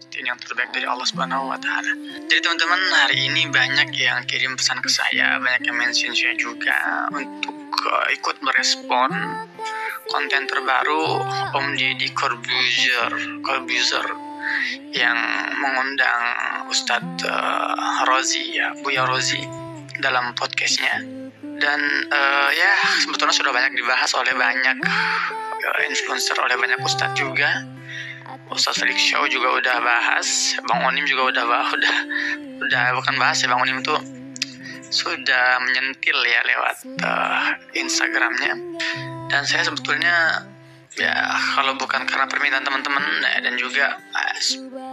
ini yang terbaik dari Allah Subhanahu wa Ta'ala. Jadi teman-teman, hari ini banyak yang kirim pesan ke saya, banyak yang mention saya juga untuk ikut merespon konten terbaru Om Deddy Corbuzier yang mengundang Ustadz Rozi, ya, Buya Rozi dalam podcastnya. Dan ya sebetulnya sudah banyak dibahas oleh banyak influencer, oleh banyak ustadz juga. Ustadz Felix Show juga udah bahas, Bang Onim juga udah bukan bahas ya, Bang Onim tuh sudah menyentil ya lewat Instagramnya. Dan saya sebetulnya ya kalau bukan karena permintaan teman-teman dan juga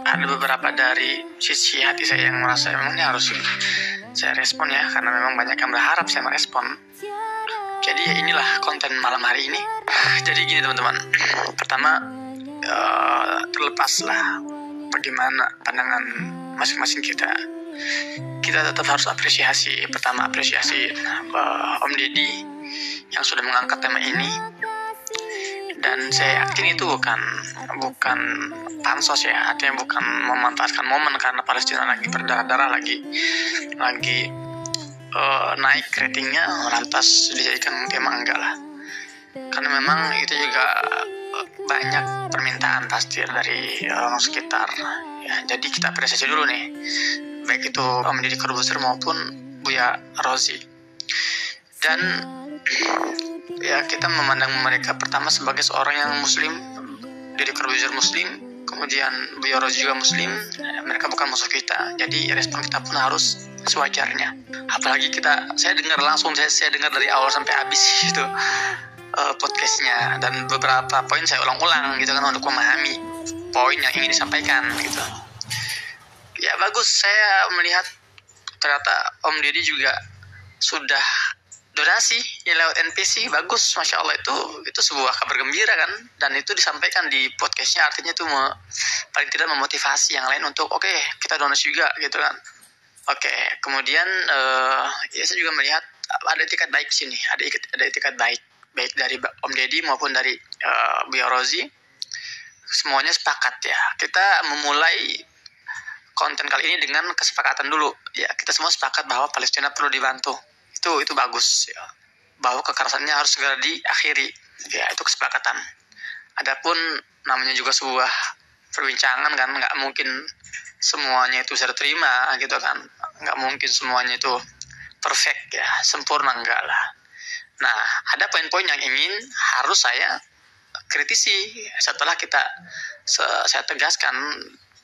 ada beberapa dari sisi hati saya yang merasa memangnya harus saya respon ya, karena memang banyak yang berharap saya merespon. Jadi ya inilah konten malam hari ini. Jadi gini teman-teman, pertama terlepaslah bagaimana pandangan masing-masing kita tetap harus apresiasi. Pertama, apresiasi Om Deddy yang sudah mengangkat tema ini. Dan saya yakin itu bukan pansos ya, artinya bukan memanfaatkan momen karena Palestina lagi berdarah-darah, lagi naik ratingnya lantas dijadikan tema, enggak lah. Karena memang itu juga banyak permintaan pasti dari orang sekitar ya. Jadi kita apresiasi dulu nih, baik itu Om Deddy Corbuzier maupun Buya Rozi. Dan ya kita memandang mereka pertama sebagai seorang yang muslim. Deddy Corbuzier muslim, kemudian Buya Rozi juga muslim. Mereka bukan musuh kita, jadi respon kita pun harus sewajarnya. Apalagi saya dengar langsung, saya dengar dari awal sampai habis itu podcastnya, dan beberapa poin saya ulang-ulang gitu kan untuk memahami poin yang ingin disampaikan gitu. Ya bagus, saya melihat ternyata Om Deddy juga sudah donasi ya lewat NPC. Bagus, Masya Allah, itu sebuah kabar gembira kan, dan itu disampaikan di podcastnya, artinya itu paling tidak memotivasi yang lain untuk oke, kita donasi juga gitu kan. Oke, kemudian ya saya juga melihat ada etikat baik sini, ada etikat baik dari Om Deddy maupun dari Buya Rozi. Semuanya sepakat ya, kita memulai konten kali ini dengan kesepakatan dulu ya. Kita semua sepakat bahwa Palestina perlu dibantu, itu bagus ya, bahwa kekerasannya harus segera diakhiri ya, itu kesepakatan. Adapun namanya juga sebuah perbincangan kan, nggak mungkin semuanya itu bisa diterima gitu kan, nggak mungkin semuanya itu perfect ya, sempurna, enggak lah. Nah, ada poin-poin yang harus saya kritisi setelah saya tegaskan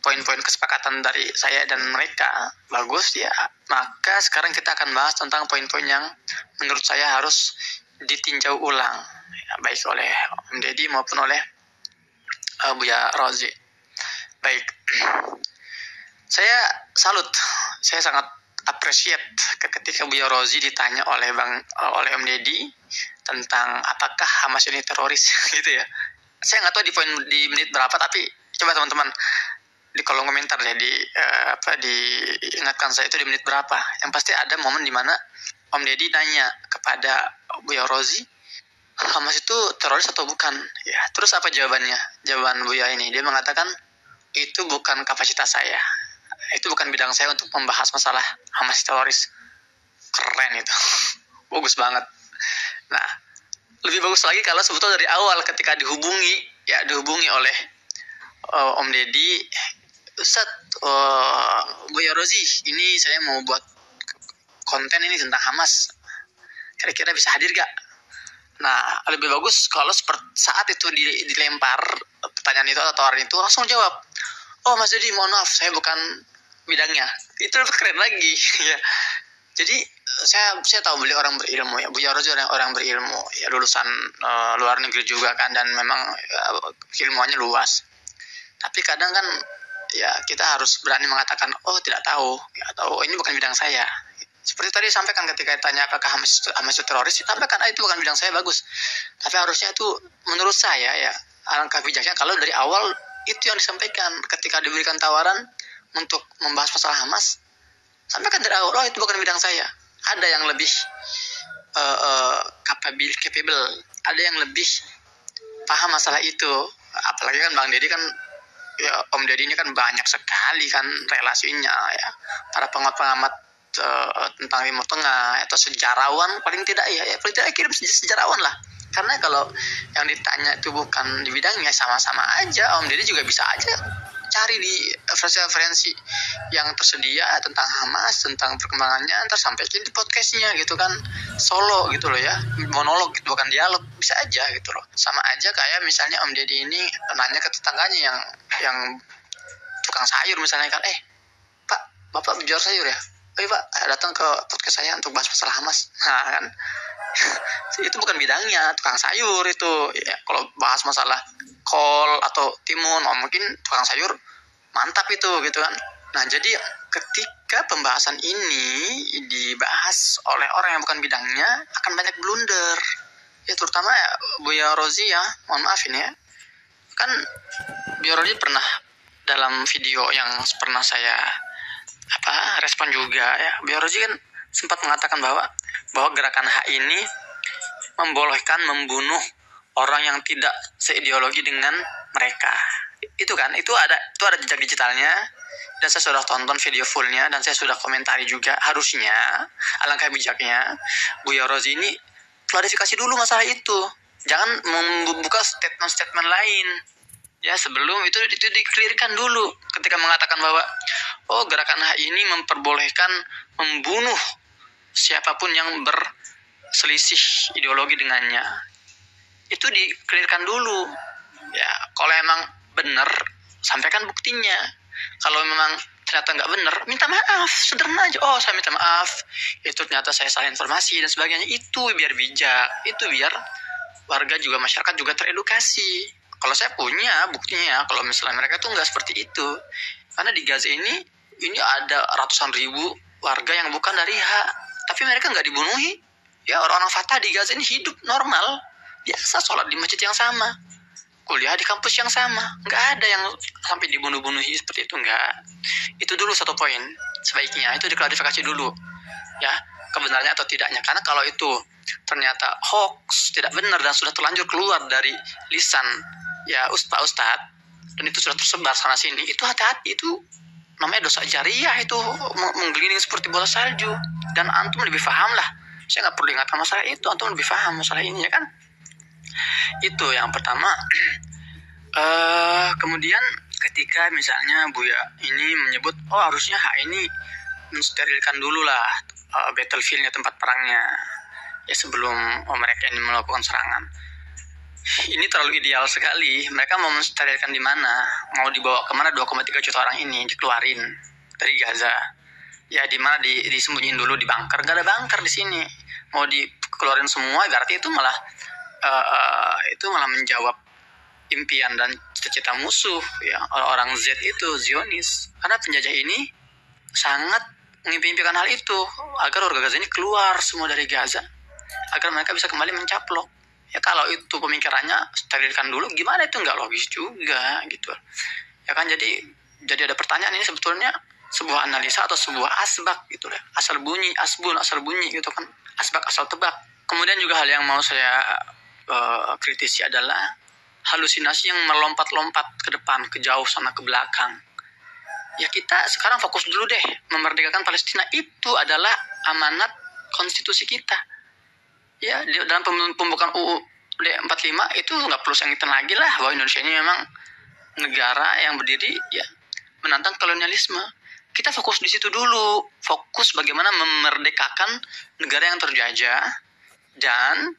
poin-poin kesepakatan dari saya dan mereka. Bagus ya, maka sekarang kita akan bahas tentang poin-poin yang menurut saya harus ditinjau ulang ya, baik oleh Om Deddy maupun oleh Buya Rozi. Baik, saya sangat appreciate ketika Buya Rozi ditanya oleh Om Deddy tentang apakah Hamas ini teroris gitu ya. Saya nggak tahu di menit berapa, tapi coba teman-teman di kolom komentar deh, diingatkan saya itu di menit berapa. Yang pasti ada momen di mana Om Deddy nanya kepada Buya Rozi, Hamas itu teroris atau bukan ya. Terus apa jawabannya? Jawaban Buya ini, dia mengatakan itu bukan kapasitas saya, itu bukan bidang saya untuk membahas masalah Hamas teroris. Keren itu. Bagus banget. Nah, lebih bagus lagi kalau sebetulnya dari awal ketika dihubungi oleh Om Deddy, Ustaz, Buya Rozi, ini saya mau buat konten ini tentang Hamas, kira-kira bisa hadir gak? Nah, lebih bagus kalau saat itu dilempar pertanyaan itu atau tawaran itu, langsung jawab, oh Mas Deddy, mohon maaf, saya bukan bidangnya. Itu lebih keren lagi ya. Jadi saya tahu beliau orang berilmu ya, Buya Rozi orang berilmu ya, lulusan luar negeri juga kan, dan memang ilmuannya luas. Tapi kadang kan ya kita harus berani mengatakan oh tidak tahu ya, atau ini bukan bidang saya. Seperti tadi sampaikan ketika ditanya apakah Hamas itu teroris, sampaikan itu bukan bidang saya, bagus. Tapi harusnya itu menurut saya ya, alangkah bijaknya kalau dari awal itu yang disampaikan ketika diberikan tawaran untuk membahas masalah Hamas. Sampaikan dari awal, oh itu bukan bidang saya. Ada yang lebih capable, ada yang lebih paham masalah itu. Apalagi kan Bang Deddy kan ya Om Deddy ini kan banyak sekali kan relasinya ya, para pengamat tentang Timur Tengah atau sejarawan paling tidak paling tidak kirim sejarawan lah, karena kalau yang ditanya itu bukan di bidangnya sama-sama aja. Om Deddy juga bisa aja cari di referensi yang tersedia tentang Hamas, tentang perkembangannya, ntar sampaikan di podcastnya gitu kan, solo gitu loh ya, monolog gitu, bukan dialog, bisa aja gitu loh. Sama aja kayak misalnya Om Deddy ini nanya ke tetangganya yang tukang sayur misalnya kan, Pak, Bapak jual sayur ya? Pak, datang ke podcast saya untuk bahas masalah Hamas. Nah kan, itu bukan bidangnya, tukang sayur itu. Ya, kalau bahas masalah kol atau timun, mungkin tukang sayur mantap itu gitu kan. Nah, jadi ketika pembahasan ini dibahas oleh orang yang bukan bidangnya, akan banyak blunder. Ya, terutama ya Buya Rozi ya, mohon maaf ini ya. Kan Buya Rozi pernah dalam video yang pernah saya respon juga ya, Buya Rozi kan sempat mengatakan bahwa gerakan HI ini membolehkan membunuh orang yang tidak seideologi dengan mereka. Itu ada jejak digitalnya, dan saya sudah tonton video fullnya, dan saya sudah komentari juga. Harusnya alangkah bijaknya Buya Rozi ini klarifikasi dulu masalah itu, jangan membuka statement lain ya, sebelum itu dikelirkan dulu. Ketika mengatakan bahwa gerakan HI ini memperbolehkan membunuh siapapun yang berselisih ideologi dengannya, itu dikelirkan dulu ya. Kalau emang benar, sampaikan buktinya. Kalau memang ternyata nggak benar, minta maaf, sederhana aja. Saya minta maaf, itu ternyata saya salah informasi dan sebagainya. Itu biar bijak, itu biar warga juga, masyarakat juga teredukasi. Kalau saya punya buktinya, kalau misalnya mereka tuh nggak seperti itu. Karena di Gaza ini ada ratusan ribu warga yang bukan dari hak, tapi mereka nggak dibunuhi. Ya, orang-orang Fatah di Gaza ini hidup normal, biasa sholat di masjid yang sama, kuliah di kampus yang sama, nggak ada yang sampai dibunuh-bunuhi seperti itu, nggak. Itu dulu satu poin, sebaiknya itu diklarifikasi dulu ya, kebenarannya atau tidaknya. Karena kalau itu ternyata hoax, tidak benar, dan sudah terlanjur keluar dari lisan ya ustad, dan itu sudah tersebar sana sini, itu hati-hati, itu namanya dosa jariah, itu menggelinding seperti bola salju. Dan antum lebih paham lah, saya nggak perlu ingatkan masalah itu, antum lebih paham masalah ini ya kan. Itu yang pertama. Kemudian ketika misalnya Buya ini menyebut harusnya HI ini mensterilkan dulu lah battlefieldnya, tempat perangnya ya, sebelum mereka ini melakukan serangan. Ini terlalu ideal sekali. Mereka mau mensterilkan di mana? Mau dibawa kemana 2,3 juta orang ini dikeluarin dari Gaza? Ya di mana, disembunyiin dulu di bunker? Gak ada bunker di sini. Mau dikeluarin semua, berarti itu malah menjawab impian dan cita-cita musuh ya, orang Z itu, Zionis. Karena penjajah ini sangat mengimpi-impikan hal itu, agar warga Gaza ini keluar semua dari Gaza, agar mereka bisa kembali mencaplok. Ya kalau itu pemikirannya sterilkan dulu, gimana, itu nggak logis juga gitu ya kan. Jadi ada pertanyaan, ini sebetulnya sebuah analisa atau sebuah asbak gitu ya, asal bunyi, asbun, asal bunyi gitu kan, asbak asal tebak. Kemudian juga hal yang mau saya kritisi adalah halusinasi yang melompat-lompat ke depan, ke jauh sana, ke belakang. Ya kita sekarang fokus dulu deh, memerdekakan Palestina. Itu adalah amanat konstitusi kita. Ya, dalam pembukaan UUD 45 itu nggak perlu sangitan lagi lah, bahwa Indonesia ini memang negara yang berdiri ya menantang kolonialisme. Kita fokus di situ dulu, fokus bagaimana memerdekakan negara yang terjajah dan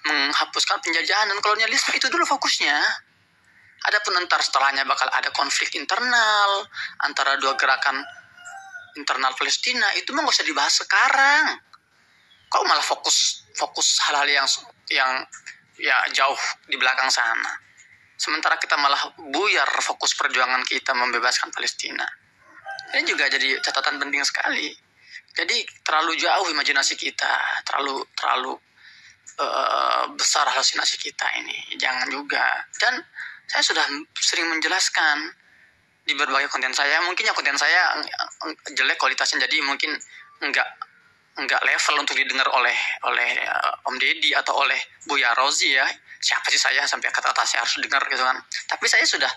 menghapuskan penjajahan dan kolonialisme. Itu dulu fokusnya. Adapun ntar setelahnya bakal ada konflik internal antara dua gerakan internal Palestina, itu mah nggak usah dibahas sekarang. Kok malah fokus hal-hal yang ya jauh di belakang sana. Sementara kita malah buyar fokus perjuangan kita membebaskan Palestina. Ini juga jadi catatan penting sekali. Jadi terlalu jauh imajinasi kita, terlalu besar halusinasi kita ini. Jangan juga. Dan saya sudah sering menjelaskan di berbagai konten saya. Mungkin ya konten saya jelek kualitasnya, jadi mungkin enggak level untuk didengar oleh Om Deddy atau oleh Buya Rozi ya. siapa sih saya sampai kata-kata saya harus dengar gitu kan. Tapi saya sudah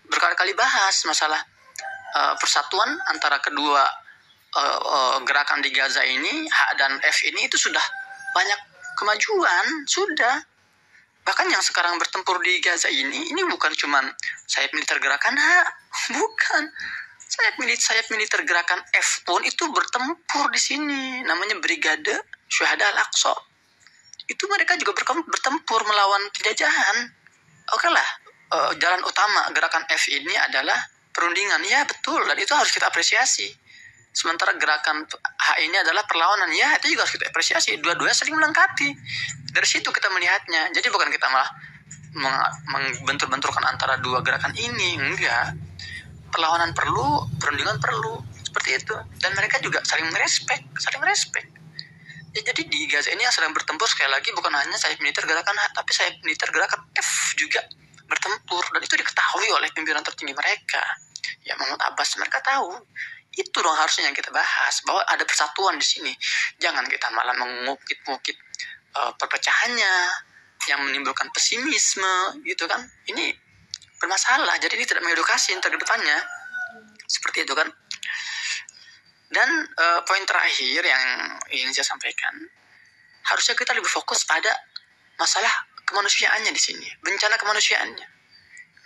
berkali-kali bahas masalah persatuan antara kedua gerakan di Gaza ini, H dan F ini, itu sudah banyak kemajuan, sudah. Bahkan yang sekarang bertempur di Gaza ini bukan cuman sayap militer gerakan H, bukan. Sayap militer gerakan F pun itu bertempur di sini, namanya Brigade Syuhada Al-Aqsa. Itu mereka juga bertempur melawan penjajahan. Oke lah, jalan utama gerakan F ini adalah perundingan, ya betul, dan itu harus kita apresiasi. Sementara gerakan H ini adalah perlawanan, ya itu juga harus kita apresiasi. Dua-duanya saling melengkapi. Dari situ kita melihatnya. Jadi bukan kita malah membentur-benturkan antara dua gerakan ini, enggak. Perlawanan perlu, perundingan perlu, seperti itu. Dan mereka juga saling merespek. Ya, jadi di Gaza ini yang sedang bertempur sekali lagi bukan hanya sayap militer gerakan H, tapi sayap militer gerakan F juga bertempur, dan itu diketahui oleh pimpinan tertinggi mereka. Ya, Mahmud Abbas, mereka tahu. Itu dong harusnya yang kita bahas, bahwa ada persatuan di sini. Jangan kita malah mengukit-ngukit perpecahannya yang menimbulkan pesimisme gitu kan. Ini bermasalah. Jadi ini tidak mengedukasi untuk kedepannya. Seperti itu kan. Dan poin terakhir yang ingin saya sampaikan, harusnya kita lebih fokus pada masalah kemanusiaannya di sini, bencana kemanusiaannya.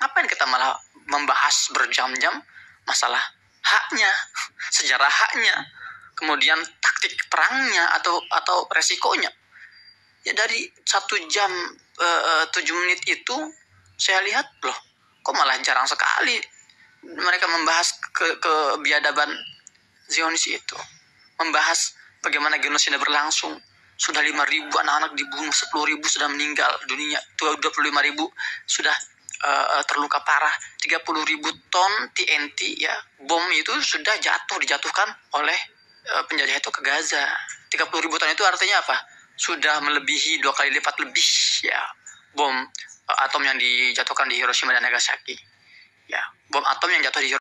Ngapain kita malah membahas berjam-jam masalah haknya, sejarah haknya, kemudian taktik perangnya atau resikonya. Ya dari 1 jam 7 menit itu saya lihat loh, kok malah jarang sekali mereka membahas kebiadaban Zionis itu, membahas bagaimana genosida berlangsung. Sudah 5.000 anak-anak dibunuh, 10.000 sudah meninggal dunia, 25.000 sudah terluka parah, 30.000 ton TNT ya, bom itu sudah dijatuhkan oleh penjajah itu ke Gaza. 30.000 ton itu artinya apa? Sudah melebihi 2 kali lipat lebih ya bom atom yang dijatuhkan di Hiroshima dan Nagasaki. Ya, bom atom yang jatuh di